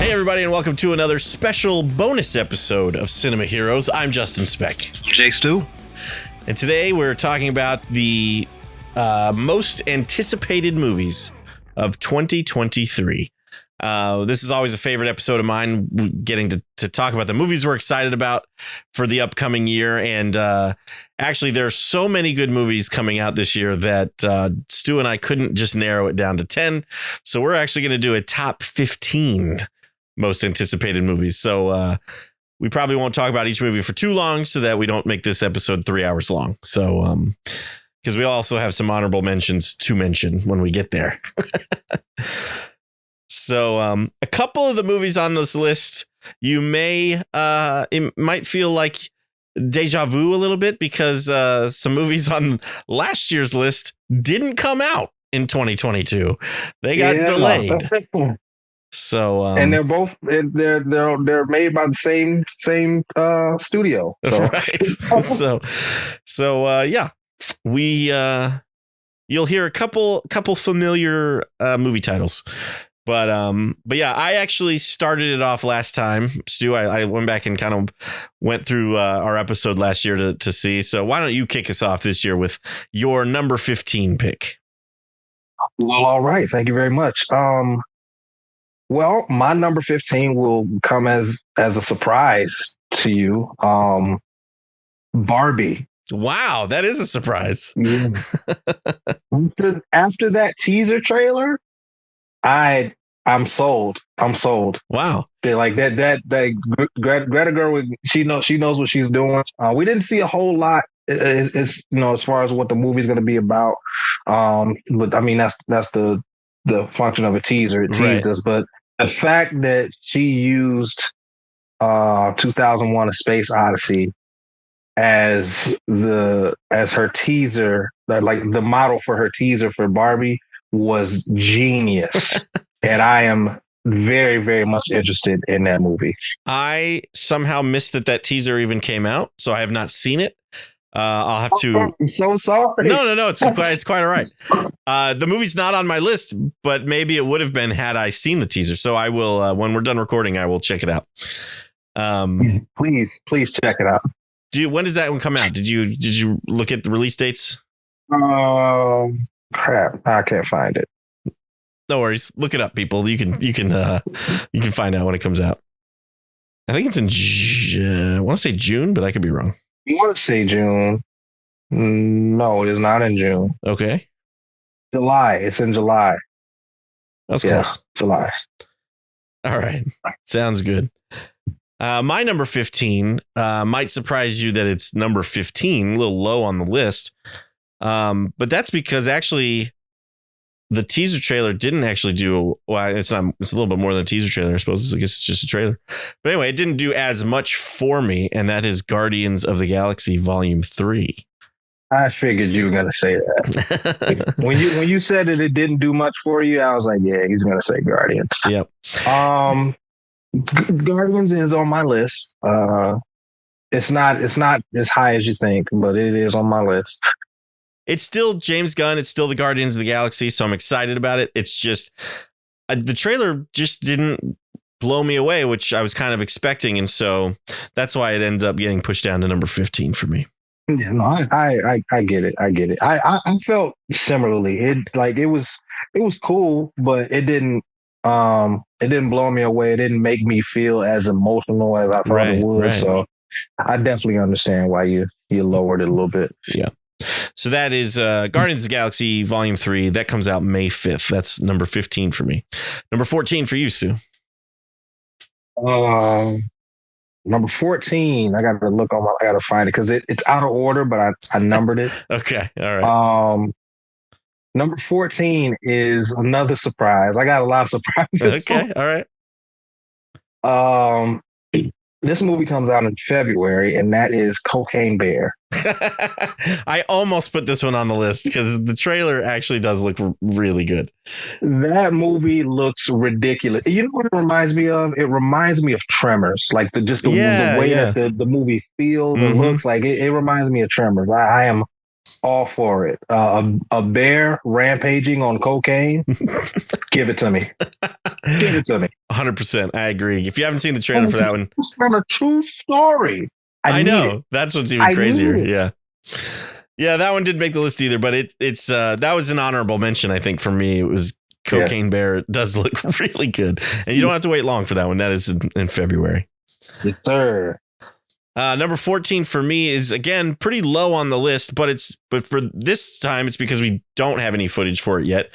Hey everybody, and welcome to another special bonus episode of Cinema Heroes. I'm Justin Speck. I'm Jay Stu. And today we're talking about the most anticipated movies of 2023. This is always a favorite episode of mine, getting to talk about the movies we're excited about for the upcoming year. And actually, there's so many good movies coming out this year that Stu and I couldn't just narrow it down to 10. So we're actually going to do a top 15 most anticipated movies. So we probably won't talk about each movie for too long so that we don't make this episode 3 hours long. So because we also have some honorable mentions to mention when we get there. So a couple of the movies on this list, you it might feel like deja vu a little bit because some movies on last year's list didn't come out in 2022. They got delayed. So and they're both they're made by the same studio. So. Right. So yeah, you'll hear a couple familiar movie titles. But yeah, I actually started it off last time, Stu. I went back and kind of went through our episode last year to see. So why don't you kick us off this year with your number 15 pick? Well, all right. Thank you very much. Well, my number 15 will come as a surprise to you. Barbie. Wow, that is a surprise. Yeah. After that teaser trailer, I'm sold. Wow. They like that Greta Gerwig, she knows what she's doing. We didn't see a whole lot as far as what the movie's going to be about. But I mean that's the function of a teaser. It teased us, but the fact that she used 2001: A Space Odyssey as her teaser, like the model for her teaser for Barbie, was genius. And I am very, very much interested in that movie. I somehow missed that teaser even came out, so I have not seen it. I'll have to. I'm so sorry. No. It's quite all right. The movie's not on my list, but maybe it would have been had I seen the teaser. So I will, when we're done recording, I will check it out. Please check it out. When does that one come out? Did you look at the release dates? Crap, I can't find it. No worries. Look it up, people. You can find out when it comes out. I think it's I want to say June, but I could be wrong. I want to say June. No, it is not in June. Okay. July. It's in July. That's close. July. All right. Sounds good. My number 15 might surprise you that it's number 15, a little low on the list. But that's because actually the teaser trailer didn't actually do well. It's a little bit more than a teaser trailer, I suppose. I guess it's just a trailer. But anyway, it didn't do as much for me, and that is Guardians of the Galaxy Volume 3. I figured you were gonna say that. when you said that it didn't do much for you, I was like, yeah, he's gonna say Guardians. Yep. Guardians is on my list. It's not as high as you think, but it is on my list. It's still James Gunn. It's still the Guardians of the Galaxy, so I'm excited about it. It's just the trailer just didn't blow me away, which I was kind of expecting, and so that's why it ended up getting pushed down to number 15 for me. Yeah, no, I get it. I felt similarly. It was cool, but it didn't blow me away. It didn't make me feel as emotional as I thought it would. Right. So I definitely understand why you lowered it a little bit. Yeah. So that is Guardians of the Galaxy Volume 3. That comes out May 5th. That's number 15 for me. Number 14 for you, Stu. Number 14. I got to find it because it's out of order, but I numbered it. Okay. All right. Number 14 is another surprise. I got a lot of surprises. Okay. All right. This movie comes out in February, and that is Cocaine Bear. I almost put this one on the list because the trailer actually does look really good. That movie looks ridiculous. You know what it reminds me of? It reminds me of Tremors, like the way that the movie feels and looks like. It reminds me of Tremors. I am all for it. A bear rampaging on cocaine. Give it to me. Give it to me. 100%. I agree. If you haven't seen the trailer And for that one, it's from a true story. I Need it. know that's what's even I crazier. need it. Yeah. Yeah, that one didn't make the list either, but it's that was an honorable mention, I think, for me. It was Cocaine Bear. It does look really good. And you don't have to wait long for that one. That is in February. Yes, sir. Number 14 for me is, again, pretty low on the list, but for this time, it's because we don't have any footage for it yet.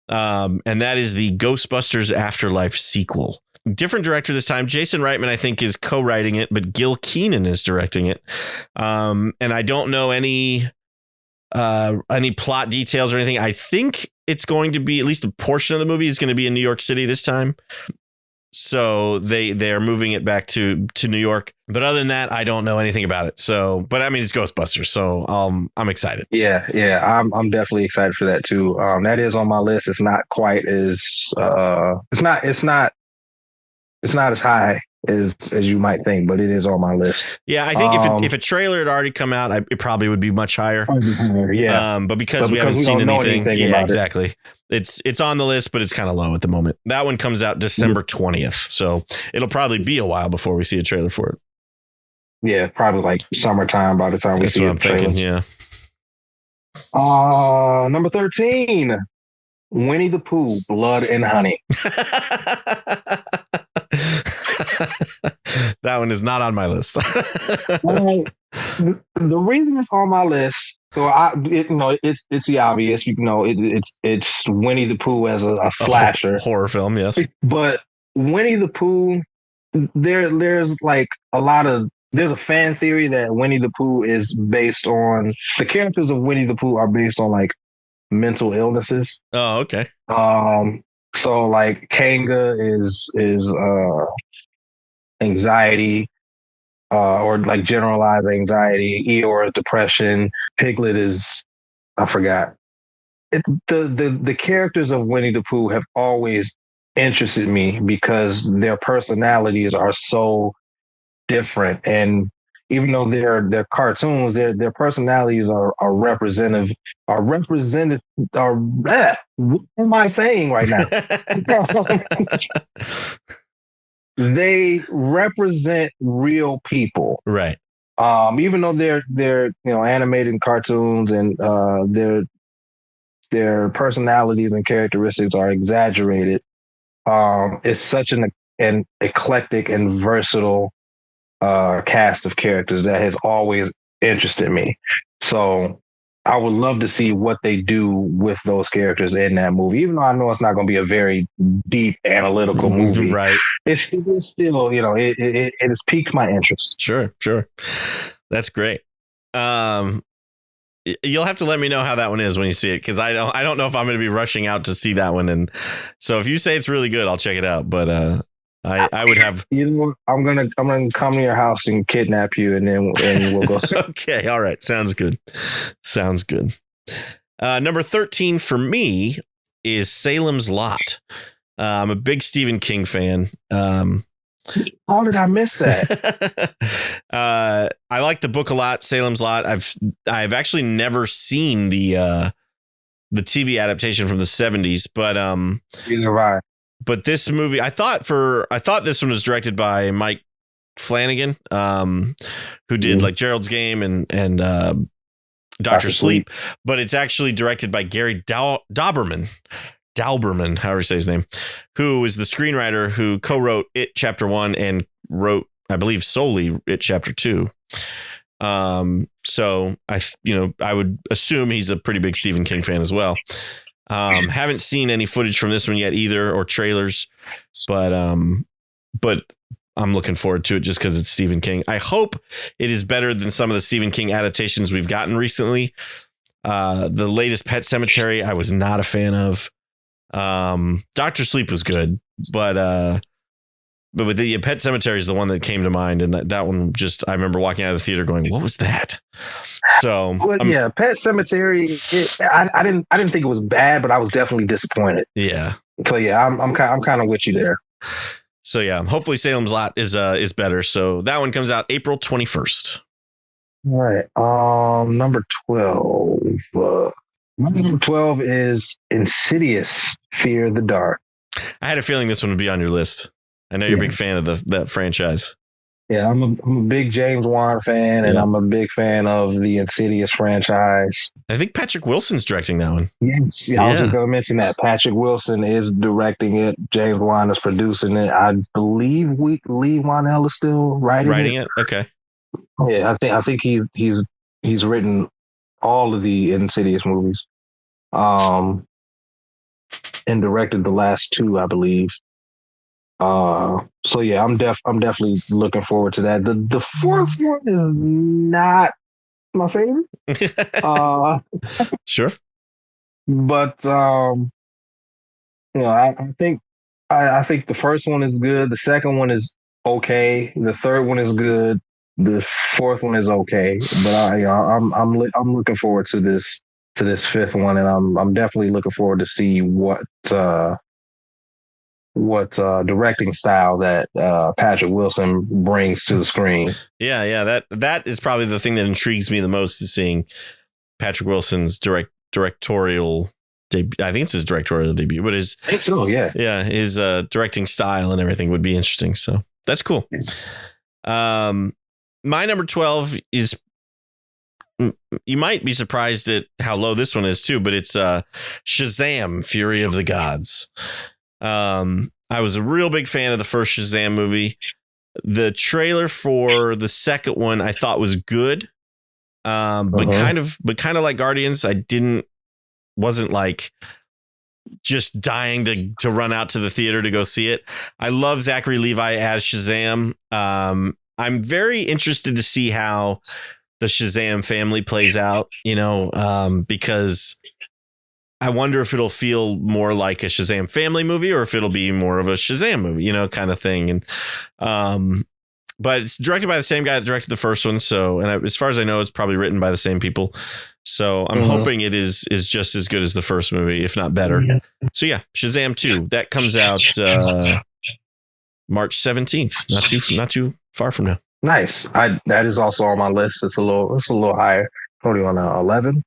And that is the Ghostbusters Afterlife sequel. Different director this time. Jason Reitman, I think, is co-writing it, but Gil Keenan is directing it. And I don't know any plot details or anything. I think it's going to be, at least a portion of the movie is going to be in New York City this time. So they are moving it back to New York. But other than that, I don't know anything about it. So, but I mean, it's Ghostbusters, so I'm excited. Yeah, I'm definitely excited for that too. That is on my list. It's not quite as it's not as high as you might think, but it is on my list. Yeah, I think if a trailer had already come out, it probably would be much higher. Yeah, but because we haven't seen anything, yeah, exactly. It. It's on the list, but it's kind of low at the moment. That one comes out December 20th, so it'll probably be a while before we see a trailer for it. Yeah, probably like summertime by the time we see it. That's what I'm thinking. Yeah. Number 13, Winnie the Pooh, Blood and Honey. That one is not on my list. Well, the reason it's on my list, so it's the obvious. It's Winnie the Pooh as a slasher horror film, yes. But Winnie the Pooh, there's like there's a fan theory that Winnie the Pooh is based on, the characters of Winnie the Pooh are based on like mental illnesses. Oh, okay. So like Kanga is anxiety, or like generalized anxiety. Eeyore, depression. Piglet is, I forgot. The characters of Winnie the Pooh have always interested me because their personalities are so different, and even though they're cartoons, their personalities are representative. What am I saying right now? They represent real people, right? Even though they're animated cartoons, and their personalities and characteristics are exaggerated. It's such an eclectic and versatile cast of characters that has always interested me. So I would love to see what they do with those characters in that movie, even though I know it's not going to be a very deep analytical movie. Right. It's still, it has piqued my interest. Sure. That's great. You'll have to let me know how that one is when you see it, because I don't know if I'm going to be rushing out to see that one. And so if you say it's really good, I'll check it out. But I would have. I'm gonna come to your house and kidnap you, and we'll go. Okay, all right, sounds good. Number 13 for me is Salem's Lot. I'm a big Stephen King fan. How did I miss that? I like the book a lot. Salem's Lot. I've actually never seen the TV adaptation from the 70s, but either have I. But this movie, I thought this one was directed by Mike Flanagan, who did like Gerald's Game and Dr. Sleep, but it's actually directed by Gary Dauberman, however you say his name, who is the screenwriter who co-wrote It Chapter 1 and wrote, I believe, solely It Chapter 2. So I would assume he's a pretty big Stephen King fan as well. Haven't seen any footage from this one yet either, or trailers, but I'm looking forward to it just because it's Stephen King. I hope it is better than some of the Stephen King adaptations we've gotten recently. The latest Pet Sematary, I was not a fan of. Dr. Sleep was good, but with the Pet Sematary is the one that came to mind, and that one I remember walking out of the theater going, "What was that?" So, Pet Sematary. I didn't think it was bad, but I was definitely disappointed. Yeah. So yeah, I'm kind of with you there. So yeah, hopefully Salem's Lot is better. So that one comes out April 21st. All right. Number 12. My number 12 is Insidious: Fear the Dark. I had a feeling this one would be on your list. I know you're a big fan of that franchise. Yeah, I'm a big James Wan fan, and I'm a big fan of the Insidious franchise. I think Patrick Wilson's directing that one. Yes, yeah. I was just going to mention that Patrick Wilson is directing it. James Wan is producing it. I believe Lee Wanell is still writing it. Okay. Yeah, I think he's written all of the Insidious movies, and directed the last two, I believe. So yeah, I'm definitely looking forward to that. The fourth one is not my favorite. Sure. But I think I think the first one is good. The second one is okay. The third one is good. The fourth one is okay. But I'm looking forward to this fifth one, and I'm definitely looking forward to see what directing style that Patrick Wilson brings to the screen. Yeah. That is probably the thing that intrigues me the most, is seeing Patrick Wilson's directorial debut. I think it's his directorial debut, but his, I think so, yeah. Yeah, his directing style and everything would be interesting. So that's cool. My number 12 is, you might be surprised at how low this one is too, but it's Shazam! Fury of the Gods. I was a real big fan of the first Shazam movie. The trailer for the second one I thought was good, but kind of like Guardians, wasn't like just dying to run out to the theater to go see it. I love Zachary Levi as Shazam. I'm very interested to see how the Shazam family plays out, because I wonder if it'll feel more like a Shazam family movie or if it'll be more of a Shazam movie, kind of thing. And but it's directed by the same guy that directed the first one. So, and as far as I know, it's probably written by the same people. So I'm hoping it is just as good as the first movie, if not better. So yeah, Shazam 2, that comes out March 17th. Not too far from now. Nice. That is also on my list. It's a little higher. Probably on 11.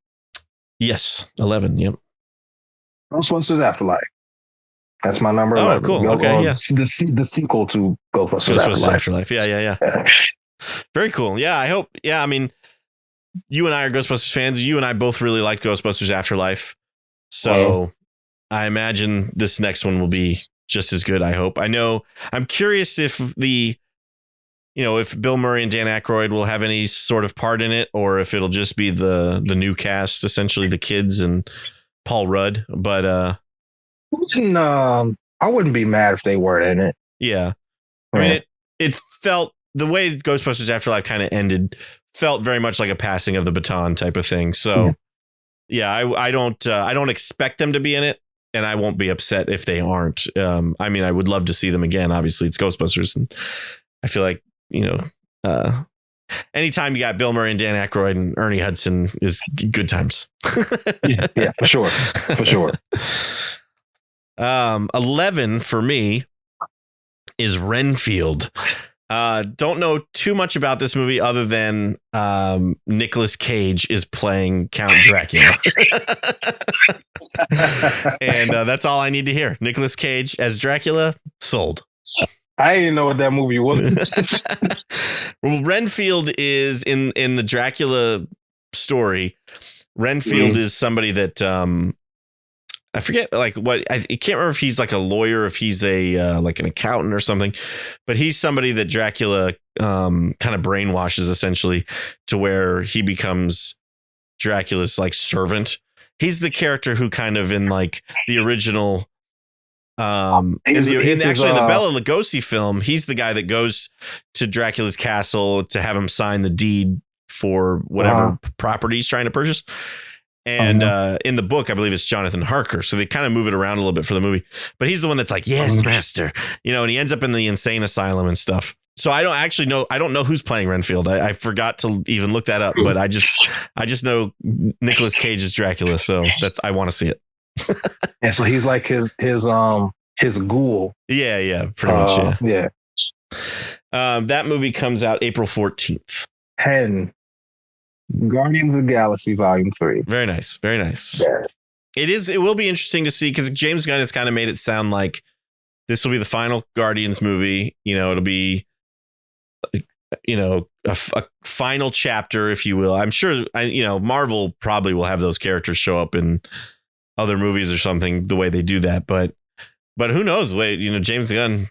Yes, 11. Yep. Ghostbusters Afterlife. That's my number 11. Cool. Okay, yeah. The sequel to Ghostbusters Afterlife. Yeah. Very cool. Yeah, I hope. Yeah, I mean, you and I are Ghostbusters fans. You and I both really like Ghostbusters Afterlife. So I imagine this next one will be just as good, I hope. I'm curious if if Bill Murray and Dan Aykroyd will have any sort of part in it, or if it'll just be the new cast, essentially the kids and Paul Rudd. But I wouldn't be mad if they weren't in it. Yeah. I mean, it felt, the way Ghostbusters Afterlife kind of ended felt very much like a passing of the baton type of thing. So I don't expect them to be in it, and I won't be upset if they aren't. I mean, I would love to see them again. Obviously it's Ghostbusters, and I feel like, anytime you got Bill Murray and Dan Aykroyd and Ernie Hudson is good times. yeah, for sure. 11 for me is Renfield. Don't know too much about this movie other than Nicolas Cage is playing Count Dracula. And that's all I need to hear. Nicolas Cage as Dracula, sold. I didn't know what that movie was. Well, Renfield is in the Dracula story. Renfield is somebody that I forget I can't remember if he's like a lawyer, if he's a like an accountant or something, but he's somebody that Dracula kind of brainwashes essentially to where he becomes Dracula's like servant. He's the character who kind of in like the original in the Bela Lugosi film, he's the guy that goes to Dracula's castle to have him sign the deed for whatever property he's trying to purchase. And in the book, I believe it's Jonathan Harker. So they kind of move it around a little bit for the movie. But he's the one that's like, yes, master. And he ends up in the insane asylum and stuff. So I don't actually know. I don't know who's playing Renfield. I forgot to even look that up. But I just know Nicolas Cage is Dracula. So I want to see it. Yeah, so he's like his ghoul. Yeah, pretty much. Yeah. That movie comes out April 14th. 10. Guardians of the Galaxy Volume 3. Very nice. Yeah. It will be interesting to see, because James Gunn has kind of made it sound like this will be the final Guardians movie. It'll be, a final chapter, if you will. I'm sure, Marvel probably will have those characters show up in other movies or something, the way they do that. But who knows? Wait, James Gunn,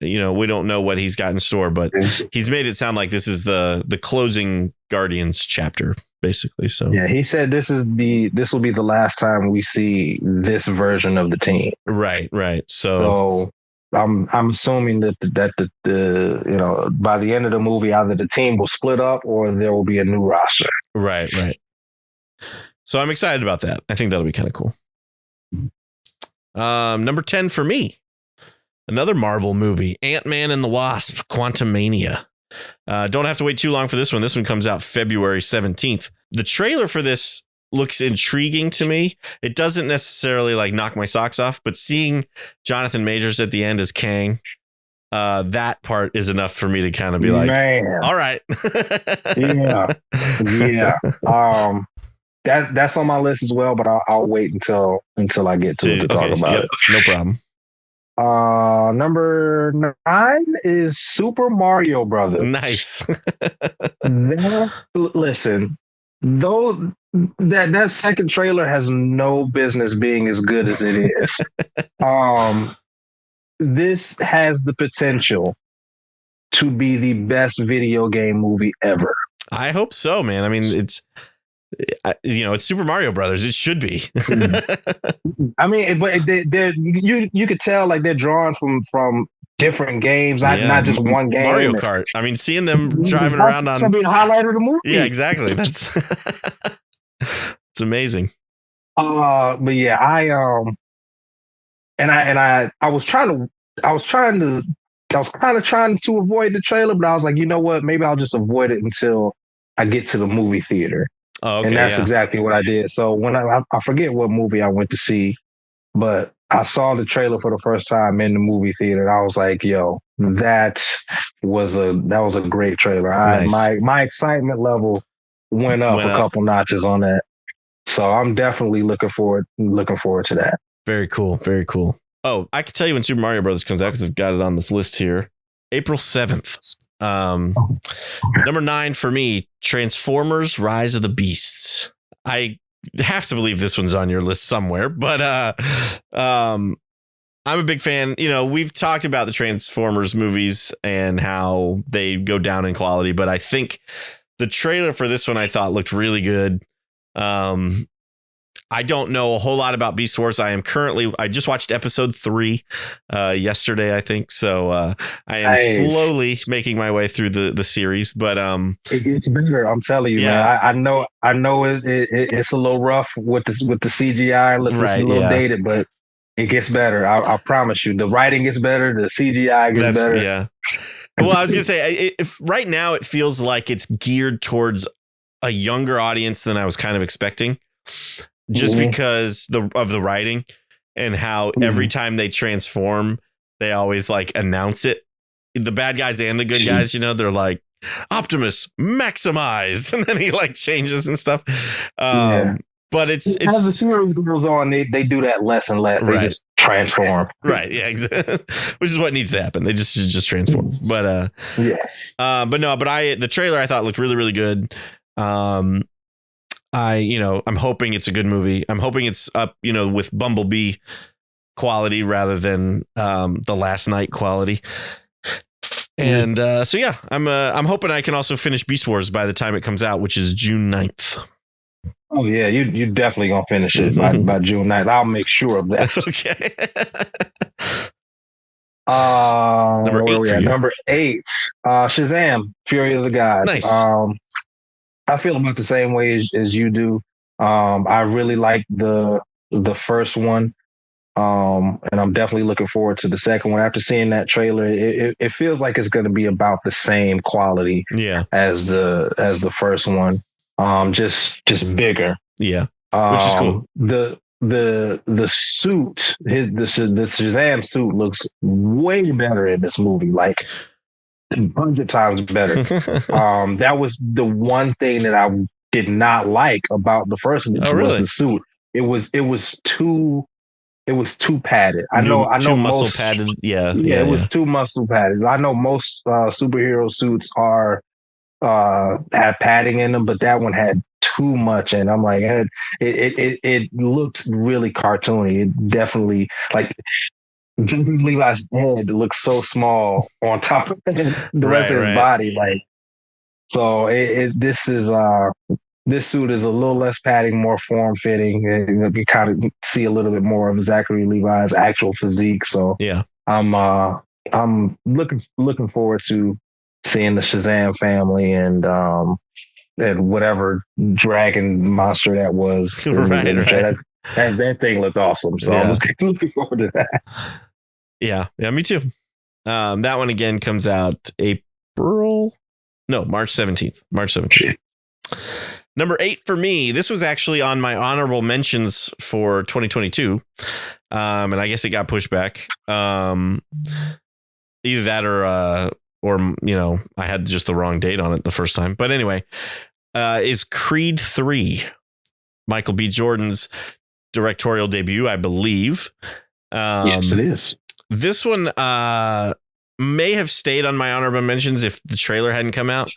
we don't know what he's got in store, but he's made it sound like this is the closing Guardians chapter, basically. So yeah, he said this will be the last time we see this version of the team. Right. So I'm assuming that the by the end of the movie, either the team will split up or there will be a new roster. Right. So I'm excited about that. I think that'll be kind of cool. Number 10 for me, another Marvel movie, Ant-Man and the Wasp: Quantumania. Don't have to wait too long for this one. This one comes out February 17th. The trailer for this looks intriguing to me. It doesn't necessarily like knock my socks off, but seeing Jonathan Majors at the end as Kang, that part is enough for me to kind of be like, man, all right. yeah. That's on my list as well, but I'll wait until I get to talk about it. No problem. Number 9 is Super Mario Brothers. Nice. Listen, though that second trailer has no business being as good as it is. This has the potential to be the best video game movie ever. I hope so, man. I mean, it's Super Mario Brothers. It should be. I mean, but you could tell like they're drawn from different games, not just one game. Mario Kart. I mean, seeing them driving around on. That's gonna be the highlight of the movie. Yeah, exactly. That's it's amazing. But yeah, I was kind of trying to avoid the trailer, but I was like, you know what? Maybe I'll just avoid it until I get to the movie theater. Oh, okay, and that's exactly what I did. So when I forget what movie I went to see, but I saw the trailer for the first time in the movie theater, and I was like, yo, that was a great trailer. Nice. My excitement level went up a couple notches on that. So I'm definitely looking forward to that. Very cool. Very cool. Oh, I can tell you when Super Mario Brothers comes out because I've got it on this list here. April 7th. Number 9 for me, Transformers: Rise of the Beasts. I have to believe this one's on your list somewhere, but I'm a big fan. We've talked about the Transformers movies and how they go down in quality, but I think the trailer for this one I thought looked really good. I don't know a whole lot about Beast Wars. I just watched episode 3 yesterday, I think. So I am slowly making my way through the series, but it gets better. I'm telling you, man. I know it's a little rough with the CGI. It's a little dated, but it gets better. I promise you. The writing gets better. The CGI gets better. Yeah. Well, I was gonna say, right now it feels like it's geared towards a younger audience than I was kind of expecting. Just because of the writing and how every time they transform, they always like announce it. The bad guys and the good guys, they're like, Optimus maximize, and then he like changes and stuff. But it's as the series goes on, they do that less and less. They just transform. Right. Yeah. Exactly. Which is what needs to happen. They just transform. But yes. But the trailer I thought looked really, really good. I'm hoping it's a good movie. I'm hoping it's up, with Bumblebee quality rather than the Last Night quality. And so yeah, I'm hoping I can also finish Beast Wars by the time it comes out, which is June 9th. Oh yeah, you definitely gonna finish it by June 9th. I'll make sure of that. Okay. Number 8, Shazam: Fury of the Gods. Nice. I feel about the same way as you do. I really like the first one. And I'm definitely looking forward to the second one. After seeing that trailer, it feels like it's going to be about the same quality as the first one. Just bigger. Yeah. Which is cool. The suit, the Shazam suit looks way better in this movie. Like 100 times better. That was the one thing that I did not like about the first one. Oh, really? Was the suit. It was too it was too padded. I Too know muscle most. padded. Yeah, Yeah, yeah, it yeah. was too muscle padded. I know most superhero suits are have padding in them, but that one had too much, and I'm like, it looked really cartoony. It definitely like Jeffrey Levi's head looks so small on top of the rest Right, of his right. body, like so. This is this suit is a little less padding, more form fitting. You kind of see a little bit more of Zachary Levi's actual physique. So Yeah. I'm uh I'm looking forward to seeing the Shazam family and whatever dragon monster that was in Right, the right. trailer. That thing looked awesome. So I'm Yeah. looking forward to that. Yeah. Yeah, me too. That one again comes out March 17th. March 17th. Number 8 for me. This was actually on my honorable mentions for 2022. And I guess it got pushed back. Either that or I had just the wrong date on it the first time. But anyway, is Creed 3, Michael B. Jordan's directorial debut, I believe. Yes, it is. This one may have stayed on my honorable mentions if the trailer hadn't come out.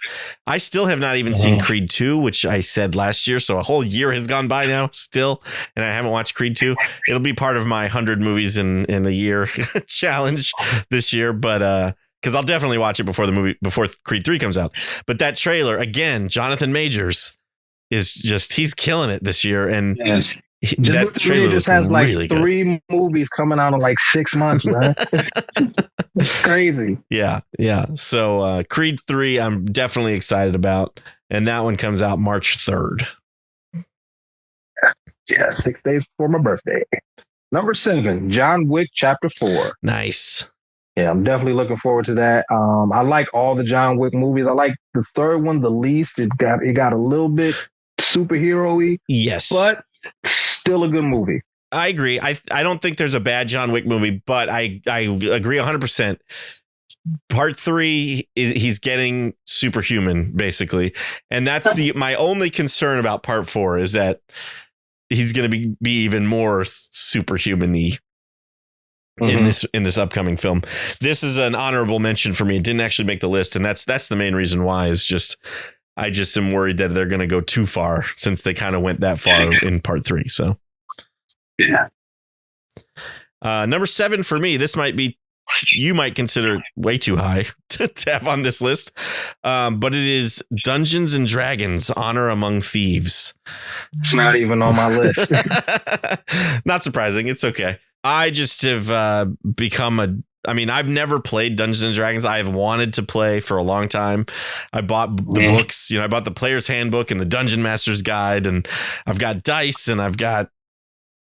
I still have not even seen Creed 2, which I said last year. So a whole year has gone by now still, and I haven't watched Creed 2. It'll be part of my 100 movies in a year challenge this year. But because I'll definitely watch it before Creed 3 comes out. But that trailer, again, Jonathan Majors is he's killing it this year. And yes. That trailer just looked has like really three good. movies coming out in like 6 months, man. It's crazy. Yeah. So Creed 3, I'm definitely excited about. And that one comes out March 3rd. Yeah, 6 days before my birthday. Number 7, John Wick Chapter 4. Nice. Yeah, I'm definitely looking forward to that. I like all the John Wick movies. I like the third one the least. It got a little bit superhero-y. Yes. But still a good movie. I agree. I don't think there's a bad John Wick movie, but I agree 100%. Part 3, he's getting superhuman, basically. And that's my only concern about part 4 is that he's going to be even more superhuman-y in this upcoming film. This is an honorable mention for me. It didn't actually make the list, and that's the main reason why. Is I just am worried that they're going to go too far since they kind of went that far in part 3. So yeah. Number 7 for me. This you might consider way too high to have on this list, but it is Dungeons and Dragons: Honor Among Thieves. It's not even on my list. Not surprising. It's okay. I just have become I've never played Dungeons and Dragons. I have wanted to play for a long time. I bought the books, I bought the Player's Handbook and the Dungeon Master's Guide, and I've got dice and I've got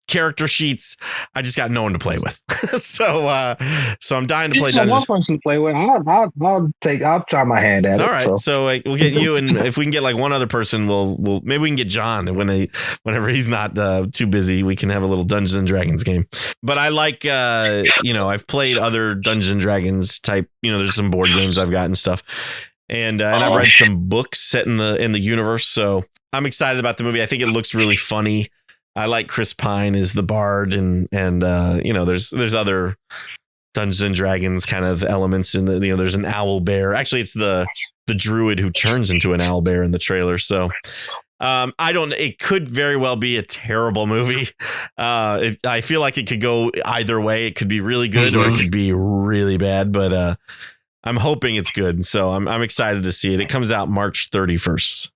character sheets. I just got no one to play with. so I'm dying to play Dungeons. One person to play with. I'll try my hand at it. All right. So we'll get you, and if we can get like one other person, we'll maybe we can get John whenever he's not too busy, we can have a little Dungeons and Dragons game. But I like I've played other Dungeons and Dragons type, there's some board games I've got and stuff. And I've read some books set in the universe, so I'm excited about the movie. I think it looks really funny. I like Chris Pine as the bard, and there's other Dungeons and Dragons kind of elements in there's an owl bear. Actually, it's the druid who turns into an owl bear in the trailer. So it could very well be a terrible movie. I feel like it could go either way. It could be really good or it could be really bad, but I'm hoping it's good. So I'm excited to see it. It comes out March 31st.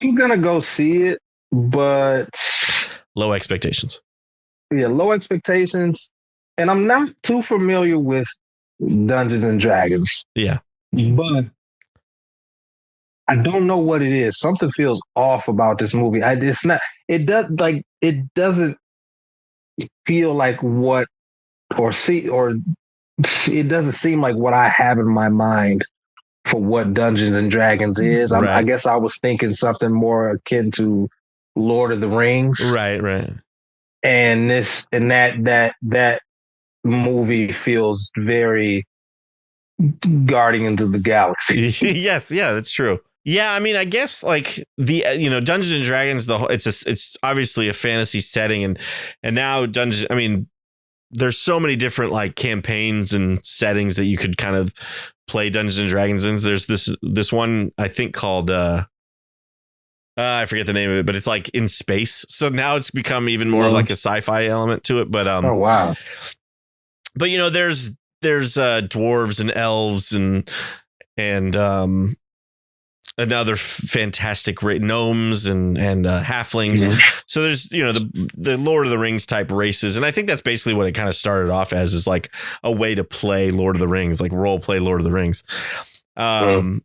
I'm going to go see it. But low expectations. Yeah, low expectations. And I'm not too familiar with Dungeons and Dragons. Yeah. But I don't know what it is. Something feels off about this movie. It doesn't feel like it doesn't seem like what I have in my mind for what Dungeons and Dragons is. Right. I guess I was thinking something more akin to Lord of the Rings. Right. And that movie feels very Guardians of the Galaxy. Yes, yeah, that's true. Yeah, I mean, I guess like the Dungeons and Dragons, it's obviously a fantasy setting, and now Dungeons. I mean, there's so many different like campaigns and settings that you could kind of play Dungeons and Dragons in. There's this one I think called I forget the name of it, but it's like in space. So now it's become even more of like a sci-fi element to it. But oh wow. But there's dwarves and elves and another fantastic gnomes and halflings. Mm-hmm. So there's the Lord of the Rings type races, and I think that's basically what it kind of started off as, is like a way to play Lord of the Rings, like role play Lord of the Rings. And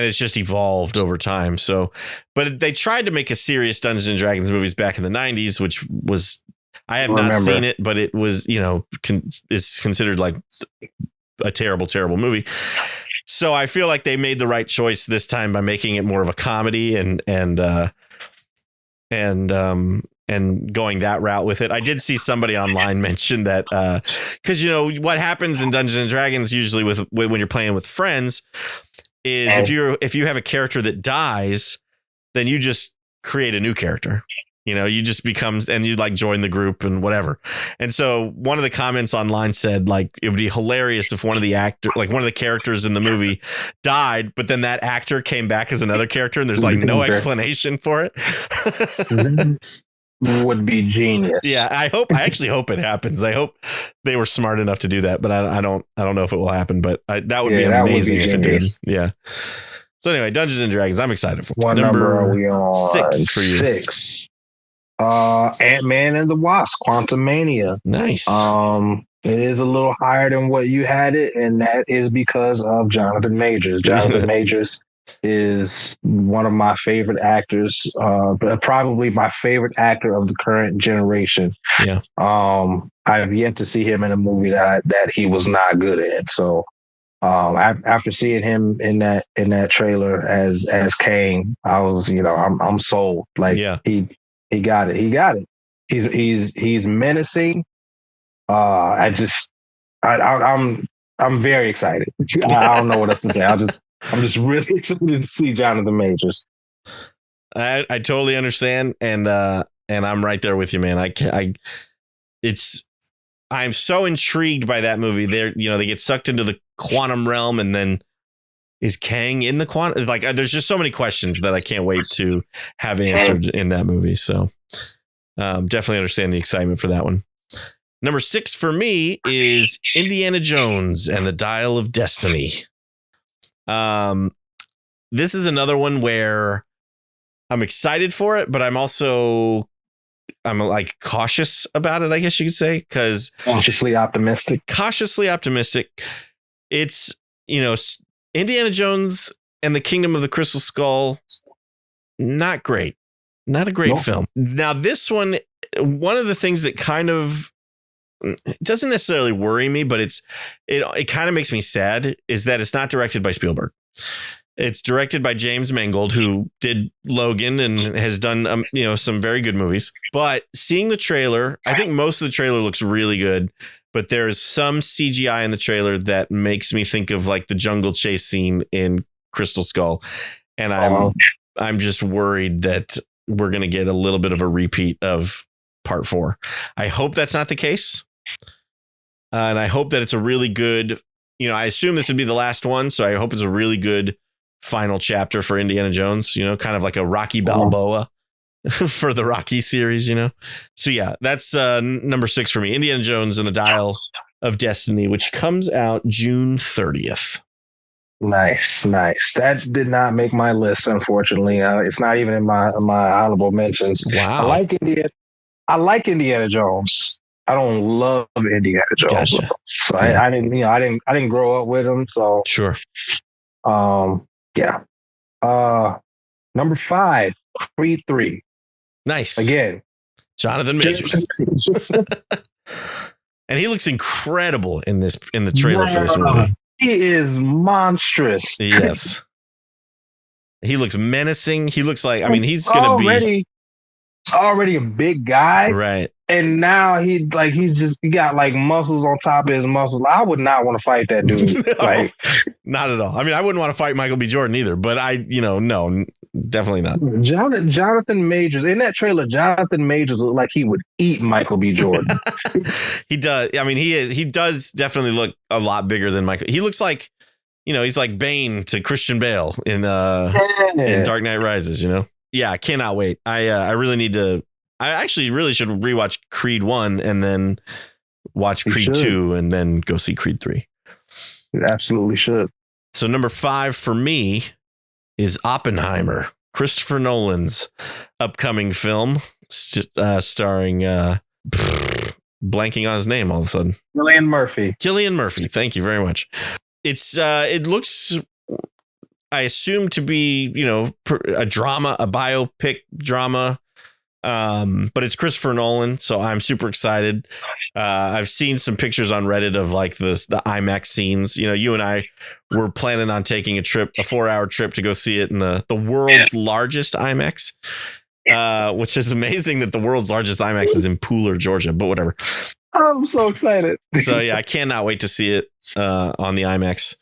it's just evolved over time. So, but they tried to make a serious Dungeons and Dragons movies back in the 90s, which was, I have not seen it, but it was it's considered like a terrible movie. So I feel like they made the right choice this time by making it more of a comedy and going that route with it. I did see somebody online mention that because what happens in Dungeons and Dragons usually when you're playing with friends is if you have a character that dies, then you just create a new character. You just become, and you like join the group and whatever. And so one of the comments online said like it would be hilarious if one of the characters in the movie died, but then that actor came back as another character and there's like no explanation for it. Would be genius. Yeah, I actually hope it happens. I hope they were smart enough to do that, but I don't know if it will happen, but that would be amazing if it did. Yeah. So anyway, Dungeons and Dragons, I'm excited for. What number are we on? 6 for you. 6. Ant-Man and the Wasp, Quantumania. Nice. It is a little higher than what you had it, and that is because of Jonathan Majors. Jonathan Majors is one of my favorite actors, probably my favorite actor of the current generation. Yeah. I've yet to see him in a movie that he was not good at. So after seeing him in that trailer as Kang, I was, I'm sold. Like, yeah. He got it. He's menacing. I'm very excited. I don't know what else to say. I'm just really excited to see Jonathan Majors. I totally understand, and I'm right there with you, man. I'm so intrigued by that movie. They get sucked into the quantum realm, and then is Kang in the quantum? Like, there's just so many questions that I can't wait to have answered in that movie. So, definitely understand the excitement for that one. Number 6 for me is Indiana Jones and the Dial of Destiny. This is another one where I'm excited for it, but I'm like cautious about it, I guess you could say, because cautiously optimistic. It's, Indiana Jones and the Kingdom of the Crystal Skull, not great. Not a great film. Now, this one of the things that kind of, it doesn't necessarily worry me, but it kind of makes me sad, is that it's not directed by Spielberg. It's directed by James Mangold, who did Logan and has done some very good movies. But seeing the trailer, I think most of the trailer looks really good, but there's some CGI in the trailer that makes me think of like the jungle chase scene in Crystal Skull, and I'm just worried that we're going to get a little bit of a repeat of Part 4. I hope that's not the case. And I hope that it's a really good, I assume this would be the last one. So I hope it's a really good final chapter for Indiana Jones, kind of like a Rocky Balboa for the Rocky series, So yeah, that's number 6 for me. Indiana Jones and the Dial of Destiny, which comes out June 30th. Nice. That did not make my list, unfortunately. It's not even in my honorable mentions. Wow. I like Indiana Jones. I don't love Indiana Jones. Gotcha. So yeah. I didn't grow up with him. So sure. Yeah. Number 5, Creed 3. Nice. Again, Jonathan Majors. And he looks incredible in the trailer for this movie. He is monstrous. Yes. He looks menacing. He looks like, he's going to be already a big guy. Right. and now he got like muscles on top of his muscles. I would not want to fight that dude. No, Like, not at all. I mean, I wouldn't want to fight Michael B. Jordan either, but no, definitely not. Jonathan Majors in that trailer. Jonathan Majors looked like he would eat Michael B. Jordan. He does. I mean, he does definitely look a lot bigger than Michael. He looks like, he's like Bane to Christian Bale in Dark Knight Rises. Yeah, I cannot wait. I really need to. I actually really should rewatch Creed 1 and then watch Creed 2 and then go see Creed 3. You absolutely should. So number 5 for me is Oppenheimer, Christopher Nolan's upcoming film, starring blanking on his name all of a sudden. Cillian Murphy. Thank you very much. It looks, I assume, to be a drama, a biopic drama. But it's Christopher Nolan, so I'm super excited. I've seen some pictures on Reddit of like the IMAX scenes. You and I were planning on taking a 4-hour trip to go see it in the world's largest IMAX, which is amazing that the world's largest IMAX is in Pooler, Georgia, but whatever. I'm so excited. So yeah, I cannot wait to see it on the IMAX.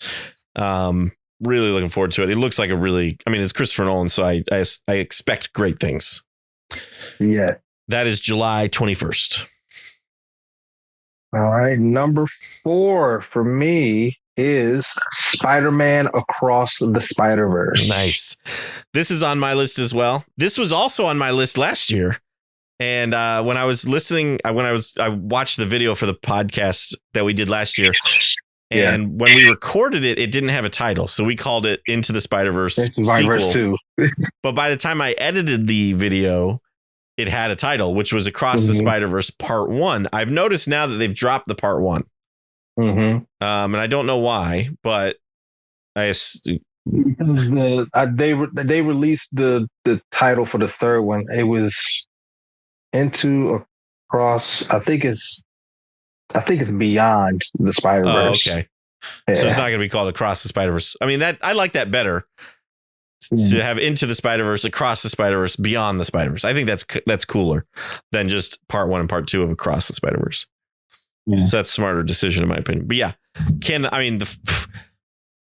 Really looking forward to it. It looks like it's Christopher Nolan, so I expect great things. Yeah. That is July 21st. All right. Number 4 for me is Spider-Man Across the Spider-Verse. Nice. This is on my list as well. This was also on my list last year. And when I was listening, I watched the video for the podcast that we did last year. And when we recorded it, it didn't have a title. So we called it Into the Spider-Verse sequel. 2. But by the time I edited the video, it had a title, which was Across the Spider-Verse Part 1. I've noticed now that they've dropped the Part 1. And I don't know why, but they released the title for the third one. It was Across. I think it's Beyond the Spider-Verse. Oh, okay. Yeah. So it's not going to be called Across the Spider-Verse. I mean, I like that better. To have Into the Spider-Verse, Across the Spider-Verse, Beyond the Spider-Verse. I think that's cooler than just Part 1 and Part 2 of Across the Spider-Verse. Yeah. So that's a smarter decision in my opinion. But yeah,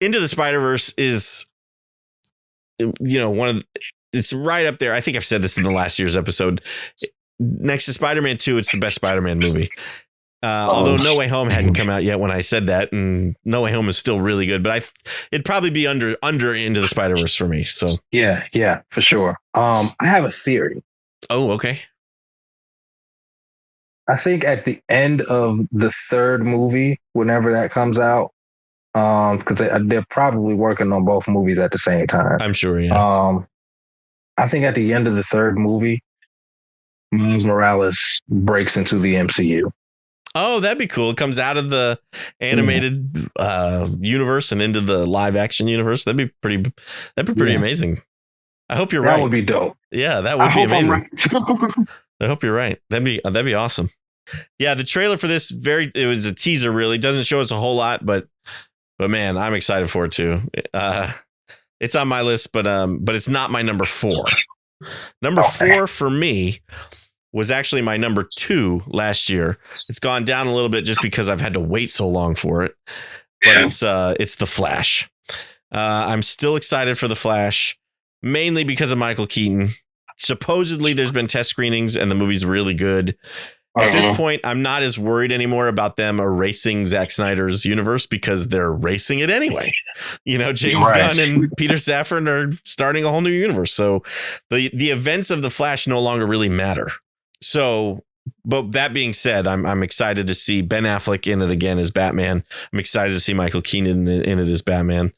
Into the Spider-Verse is, it's right up there. I think I've said this in the last year's episode. Next to Spider-Man 2, it's the best Spider-Man movie. Although No Way Home hadn't come out yet when I said that, and No Way Home is still really good, but it'd probably be under Into the Spider-Verse for me. So yeah, for sure. I have a theory. Oh, okay. I think at the end of the third movie, whenever that comes out, because they're probably working on both movies at the same time. I'm sure. Yeah. I think at the end of the third movie, Miles Morales breaks into the MCU. Oh, that'd be cool. It comes out of the animated universe and into the live action universe. That'd be pretty amazing. I hope you're right. That would be dope. Yeah, that would be amazing. I hope you're right. That'd be awesome. Yeah, the trailer for this it was a teaser. Really doesn't show us a whole lot, but man, I'm excited for it too. It's on my list, but it's not my number 4. Number 4 for me was actually my number 2 last year. It's gone down a little bit just because I've had to wait so long for it. But it's The Flash. I'm still excited for The Flash, mainly because of Michael Keaton. Supposedly there's been test screenings and the movie's really good. At this point, I'm not as worried anymore about them erasing Zack Snyder's universe because they're erasing it anyway. James Gunn and Peter Safran are starting a whole new universe. So the events of The Flash no longer really matter. So, but that being said, I'm excited to see Ben Affleck in it again as Batman. I'm excited to see Michael Keaton in it as Batman.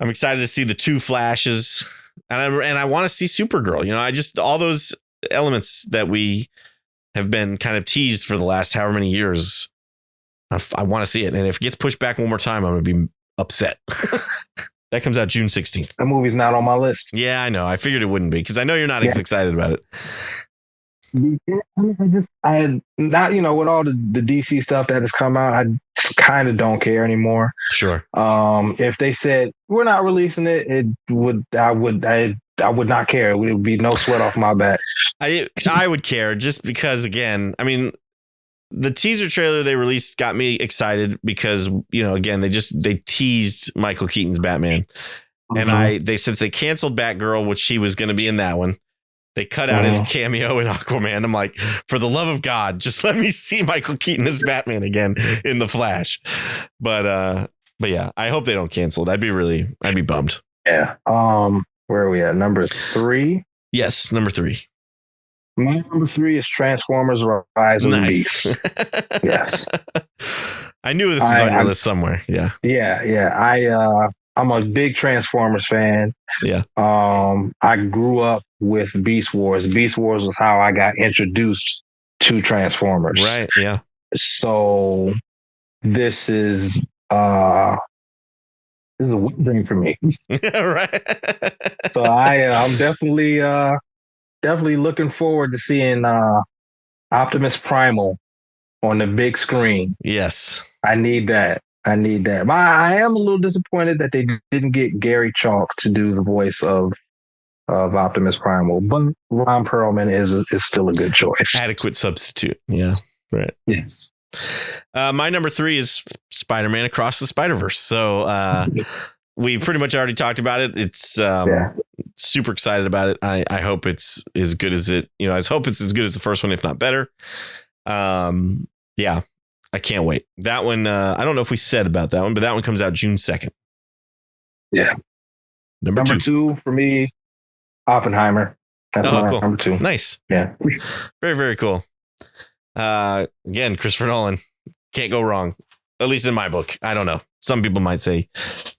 I'm excited to see the 2 Flashes, and I want to see Supergirl. All those elements that we have been kind of teased for the last however many years. I want to see it, and if it gets pushed back one more time, I'm going to be upset. That comes out June 16th. That movie's not on my list. Yeah, I know. I figured it wouldn't be because I know you're not as excited about it. I had not, with all the DC stuff that has come out, I just kind of don't care anymore. Sure. If they said we're not releasing it, I'd I would not care. It would be no sweat off my back. I would care just because, again, I mean, the teaser trailer they released got me excited because, again, they teased Michael Keaton's Batman. And since they canceled Batgirl, which he was going to be in that one, they cut out his cameo in Aquaman. I'm like, for the love of God, just let me see Michael Keaton as Batman again in The Flash. But yeah, I hope they don't cancel it. I'd be bummed. Yeah. Where are we at? Number 3? Yes, number 3. My number 3 is Transformers: Rise of the Beasts. Yes. I knew this was on your list somewhere. Yeah. Yeah. I'm a big Transformers fan. Yeah. I grew up with Beast Wars. Beast Wars was how I got introduced to Transformers. Right. Yeah. So this is a wet dream for me. Right. So I'm definitely looking forward to seeing Optimus Primal on the big screen. Yes. I need that. But I am a little disappointed that they didn't get Gary Chalk to do the voice of Optimus Primal, but Ron Perlman is still a good choice. Adequate substitute. Yeah. Right. Yes. My number 3 is Spider-Man Across the Spider-Verse. So we pretty much already talked about it. It's super excited about it. I hope it's as good as it. I hope it's as good as the first one, if not better. Yeah. I can't wait. That one, I don't know if we said about that one, but that one comes out June 2nd. Yeah. Number 2 for me, Oppenheimer. That's my cool. number 2. Nice. Yeah. Very, very cool. Again, Christopher Nolan. Can't go wrong. At least in my book. I don't know. Some people might say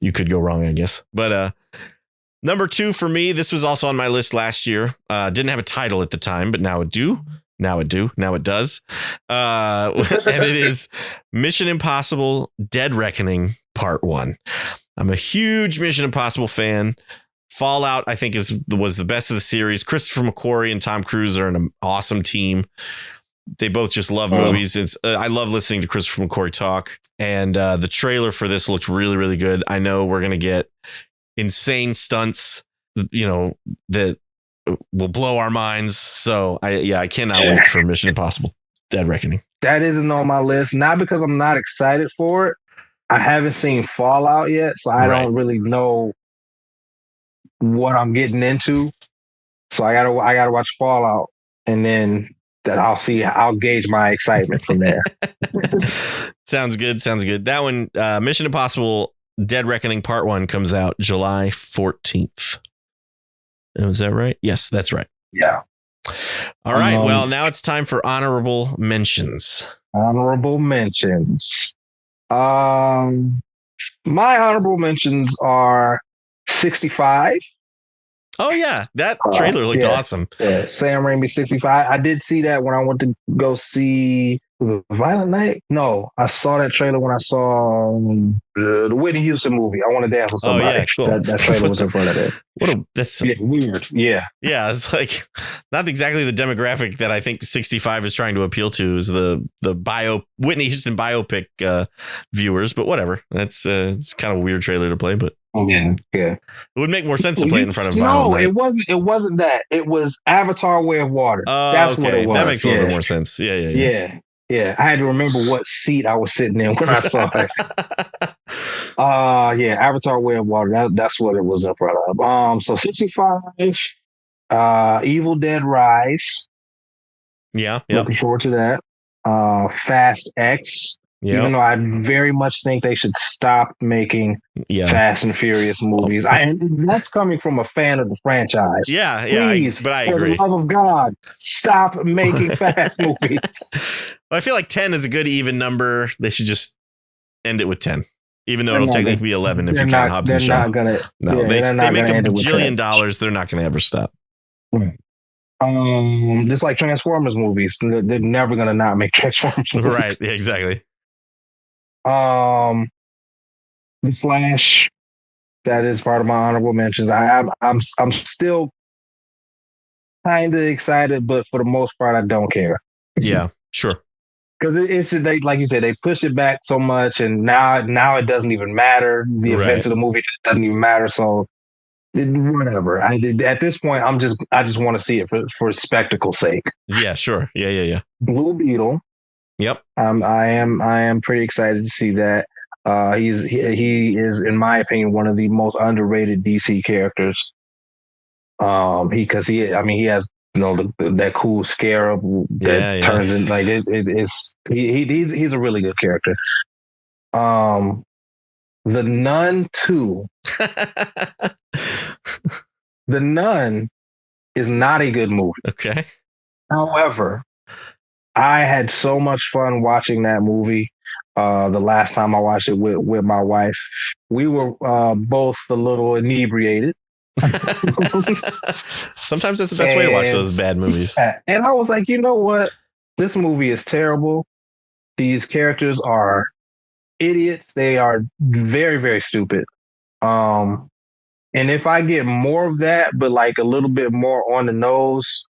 you could go wrong, I guess. But number 2 for me, this was also on my list last year. Didn't have a title at the time, but now it do. Now it does. And it is Mission Impossible Dead Reckoning Part 1. I'm a huge Mission Impossible fan. Fallout, I think, was the best of the series. Christopher McQuarrie and Tom Cruise are an awesome team. They both just love movies. I love listening to Christopher McQuarrie talk. And the trailer for this looked really, really good. I know we're going to get insane stunts, that will blow our minds. So I cannot wait for Mission Impossible Dead Reckoning. That isn't on my list, not because I'm not excited for it. I haven't seen Fallout yet, so I don't really know what I'm getting into. So I gotta watch Fallout, and then I'll gauge my excitement from there. Sounds good. That one, Mission Impossible Dead Reckoning Part 1 comes out July 14th. Is that right? Yes, that's right. Yeah. All right. Well, now it's time for honorable mentions. My honorable mentions are 65. Oh, yeah. That trailer looked awesome. Yeah, Sam Raimi 65. I did see that when I went to go see Violent Night. No, I saw that trailer when I saw the Whitney Houston movie. I Want to Dance with Somebody. Oh, yeah, cool. That trailer was in front of it. That's weird. Yeah. Yeah, it's like not exactly the demographic that I think 65 is trying to appeal to, is the Whitney Houston biopic viewers, but whatever. That's it's kind of a weird trailer to play, but yeah. It would make more sense to play it in front of Violent Night. It wasn't that. It was Avatar: Way of Water. Oh, that's okay. What it was. That makes a little bit more sense. Yeah. I had to remember what seat I was sitting in when I saw it. Avatar: Way of Water. That's what it was in front of. So 65, Evil Dead Rise. Yeah. Looking forward to that. Fast X. Yep. Even though I very much think they should stop making Fast and Furious movies. That's coming from a fan of the franchise. Yeah, Please, but I agree. For the love of God, stop making Fast movies. Well, I feel like 10 is a good even number. They should just end it with 10. Even though it'll technically be 11 if you count Hobbs and Shaw. They make $1 bajillion. They're not going to ever stop. Just like Transformers movies. They're never going to not make Transformers movies. Right, yeah, exactly. The Flash, that is part of my honorable mentions. I'm still kind of excited, but for the most part, I don't care. Yeah, sure. Because it's like you said, they push it back so much, and now it doesn't even matter. The events of the movie doesn't even matter. So Whatever. At this point, I just want to see it for spectacle's sake. Yeah, sure. Yeah. Blue Beetle. Yep. I am pretty excited to see that. He is, in my opinion, one of the most underrated DC characters. Because he has that cool scarab that Yeah. turns in like he's a really good character. Um, The Nun 2. The Nun is not a good movie. Okay. However, I had so much fun watching that movie. The last time I watched it with my wife, we were both a little inebriated. Sometimes that's the best way to watch those bad movies. And I was like, you know what? This movie is terrible. These characters are idiots. They are very, very stupid. And if I get more of that, but like a little bit more on the nose,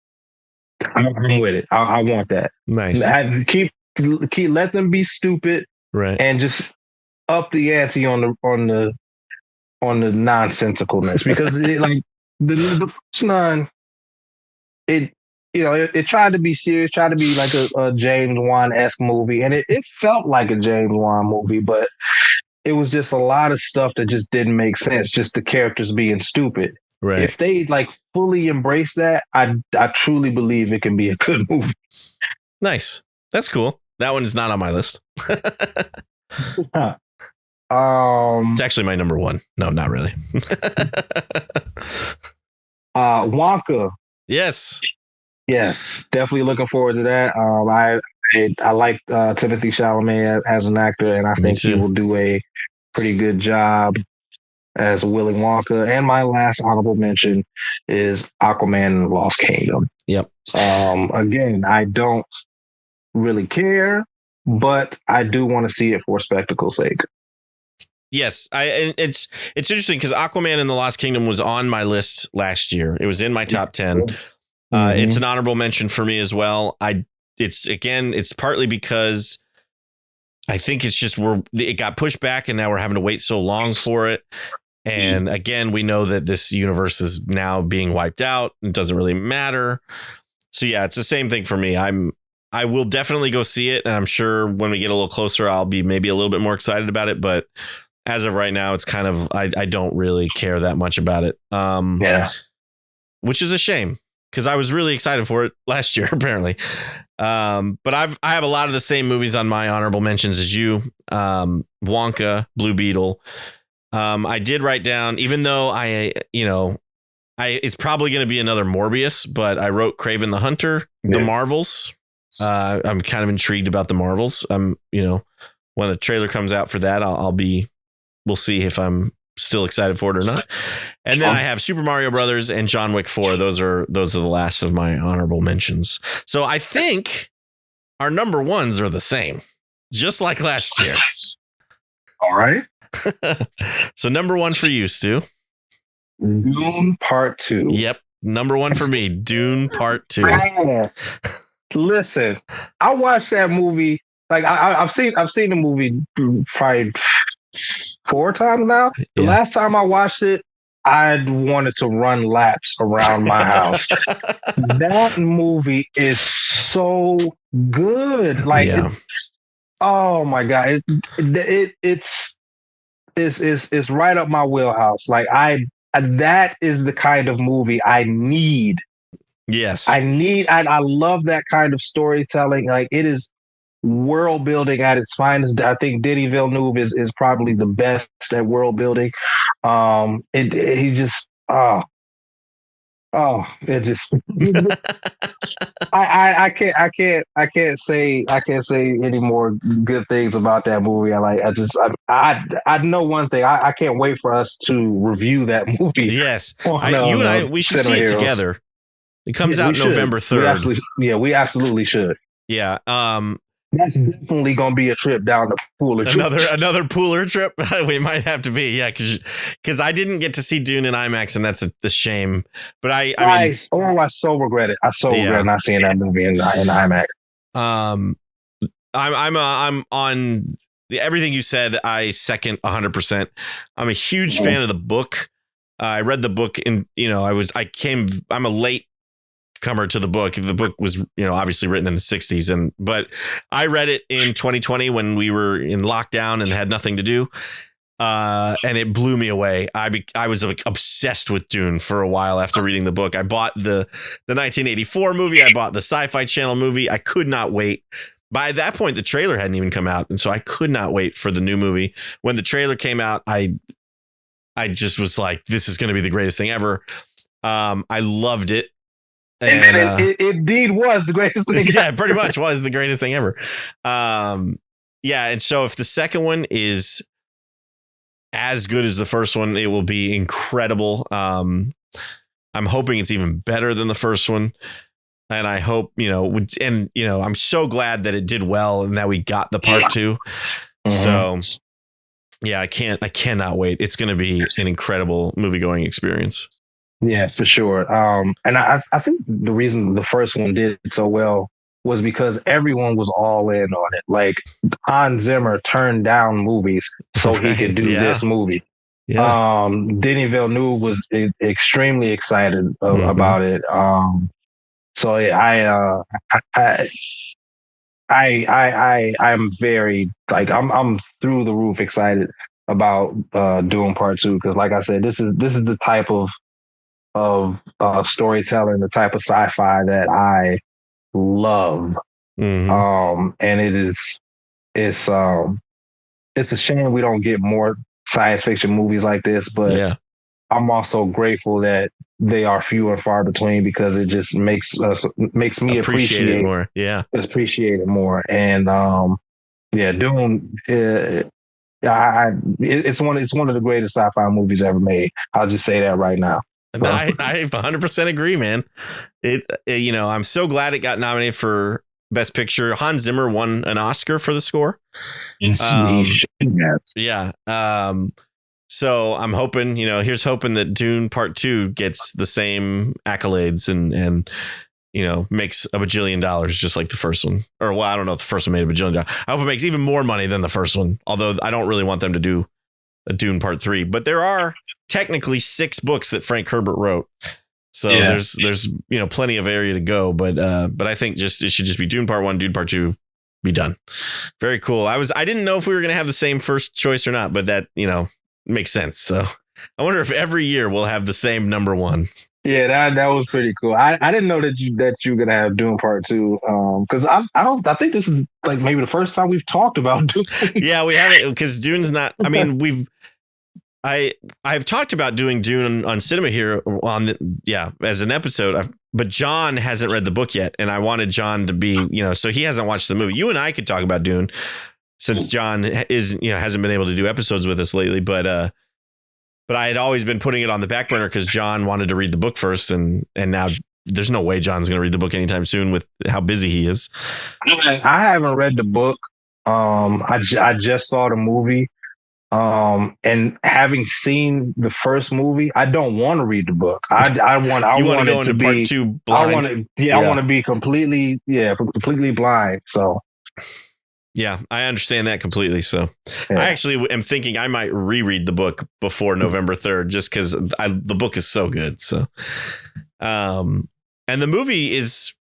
I'm with it. I want that. Nice. Keep let them be stupid, right? And just up the ante on the nonsensicalness, because like the first Nun, it tried to be serious, tried to be like a James Wan-esque movie, and it felt like a James Wan movie, but it was just a lot of stuff that just didn't make sense. Just the characters being stupid. Right. If they like fully embrace that, I truly believe it can be a good movie. Nice. That's cool. That one is not on my list. It's actually my number one. No, not really. Wonka. Yes. Yes, definitely looking forward to that. I like Timothy Chalamet as an actor, and I think he will do a pretty good job as Willy Wonka. And my last honorable mention is Aquaman and the Lost Kingdom. Yep. Again, I don't really care, but I do want to see it for spectacle's sake. Yes, it's interesting because Aquaman and the Lost Kingdom was on my list last year. It was in my top 10. It's an honorable mention for me as well. It's partly because I think it's just it got pushed back and now we're having to wait so long for it. And again, we know that this universe is now being wiped out. It doesn't really matter. So yeah, it's the same thing for me. I will definitely go see it, and I'm sure when we get a little closer, I'll be maybe a little bit more excited about it. But as of right now, it's kind of I don't really care that much about it. Which is a shame, because I was really excited for it last year, apparently. But I have a lot of the same movies on my honorable mentions as you. Wonka, Blue Beetle. I did write down, even though it's probably going to be another Morbius, but I wrote Kraven the Hunter, The Marvels. I'm kind of intrigued about The Marvels. When a trailer comes out for that, we'll see if I'm still excited for it or not. And then I have Super Mario Brothers and John Wick 4. Those are the last of my honorable mentions. So I think our number ones are the same, just like last year. All right. So number one for you, Stu. Dune Part 2. Yep. Number one for me, Dune Part 2. Listen, I watched that movie. Like I've seen the movie probably 4 times now. The last time I watched it, I wanted to run laps around my house. That movie is so good. Like, oh my God, it's right up my wheelhouse. Like that is the kind of movie I need. Yes, I love that kind of storytelling. Like, it is world building at its finest. I think Denis Villeneuve is probably the best at world building. He just it just I can't say any more good things about that movie. I know one thing. I can't wait for us to review that movie. Yes, you and I, we should see it together. It comes out November 3rd. We absolutely should. Yeah. That's definitely going to be a trip down the Pooler. Another Pooler trip. We might have to be. Yeah. Cause I didn't get to see Dune in IMAX, and that's a shame, but I so regret it. I so regret not seeing that movie in IMAX. I'm on everything you said. I second 100%. I'm a huge fan of the book. I read the book and, I'm a late comer to the book. The book was, obviously written in the 60s, but I read it in 2020 when we were in lockdown and had nothing to do. And it blew me away. I was obsessed with Dune for a while after reading the book. I bought the 1984 movie. I bought the Sci-Fi Channel movie. I could not wait. By that point, the trailer hadn't even come out. And so I could not wait for the new movie. When the trailer came out, I just was like, this is going to be the greatest thing ever. I loved it. And it indeed was the greatest thing. Yeah, pretty much was the greatest thing ever. And so if the second one is as good as the first one, it will be incredible. I'm hoping it's even better than the first one. And I hope, I'm so glad that it did well and that we got the part 2. Mm-hmm. So yeah, I cannot wait. It's going to be an incredible movie going experience. Yeah, for sure. And I think the reason the first one did so well was because everyone was all in on it. Like Hans Zimmer turned down movies so he could do this movie. Yeah. Denis Villeneuve was extremely excited about it. So I'm very I'm through the roof excited about Dune Part 2 because, like I said, this is the type of storytelling, the type of sci-fi that I love. Mm-hmm. And it's a shame we don't get more science fiction movies like this, but I'm also grateful that they are few and far between because it just makes me appreciate it more. Yeah. Appreciate it more. And Dune it's one of the greatest sci-fi movies ever made. I'll just say that right now. I 100% agree, man. I'm so glad it got nominated for Best Picture. Hans Zimmer won an Oscar for the score. Yeah. So I'm hoping, here's hoping that Dune Part 2 gets the same accolades and makes a bajillion dollars just like the first one. Or, well, I don't know if the first one made a bajillion dollars. I hope it makes even more money than the first one, although I don't really want them to do a Dune Part 3. But there are technically 6 books that Frank Herbert wrote. So there's plenty of area to go. But I think it should just be Dune Part 1, Dune Part 2, be done. Very cool. I didn't know if we were going to have the same first choice or not, but that, makes sense. So I wonder if every year we'll have the same number 1. Yeah, that was pretty cool. I didn't know that you're gonna have Dune Part 2. Because I think this is like maybe the first time we've talked about Dune. Yeah, we haven't, because Dune's not. I mean, I've talked about doing Dune on Cinema here as an episode. But John hasn't read the book yet, and I wanted John to be so he hasn't watched the movie. You and I could talk about Dune since John hasn't been able to do episodes with us lately, but I had always been putting it on the back burner because John wanted to read the book first, and now there's no way John's going to read the book anytime soon with how busy he is. I haven't read the book. I just saw the movie. And having seen the first movie, I don't want to read the book. I want it to be Part 2 blind. I want to be completely blind. So. Yeah, I understand that completely. So I actually am thinking I might reread the book before November 3rd, just because the book is so good. So, and the movie it's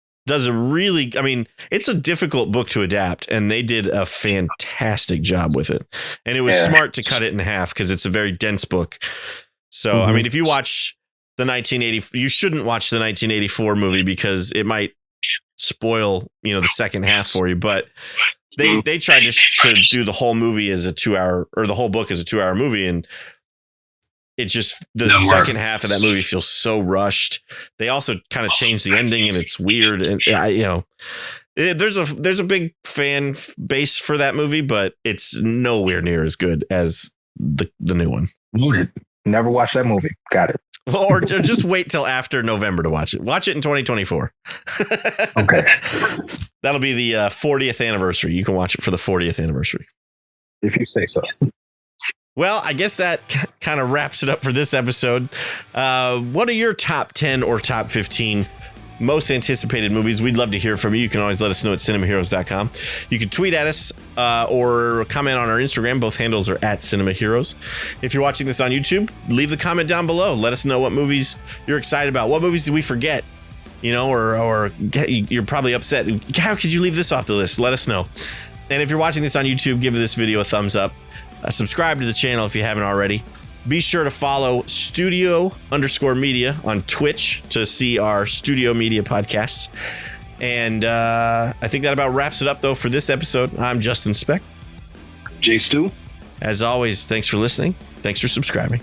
a difficult book to adapt, and they did a fantastic job with it. And it was smart to cut it in half because it's a very dense book. So, if you watch you shouldn't watch the 1984 movie because it might spoil, the second half for you. But they tried to do the whole movie as a 2-hour, or the whole book as a 2-hour movie, and it just the second half of that movie feels so rushed. They also kind of changed the ending, and it's weird. And there's a big fan base for that movie, but it's nowhere near as good as the new one. Never watched that movie. Got it. Or just wait till after November to watch it. Watch it in 2024. Okay. That'll be the 40th anniversary. You can watch it for the 40th anniversary. If you say so. Well, I guess that kind of wraps it up for this episode. What are your top 10 or top 15 most anticipated movies. We'd love to hear from you. You can always let us know at cinemaheroes.com. You can tweet at us or comment on our Instagram. Both handles are at cinemaheroes. If you're watching this on YouTube, leave the comment down below. Let us know what movies you're excited about. What movies did we forget? You know, or you're probably upset. How could you leave this off the list? Let us know. And if you're watching this on YouTube, give this video a thumbs up. Subscribe to the channel if you haven't already. Be sure to follow studio_media on Twitch to see our studio media podcasts. And I think that about wraps it up, though, for this episode. I'm Justin Speck. Jay Stu. As always, thanks for listening. Thanks for subscribing.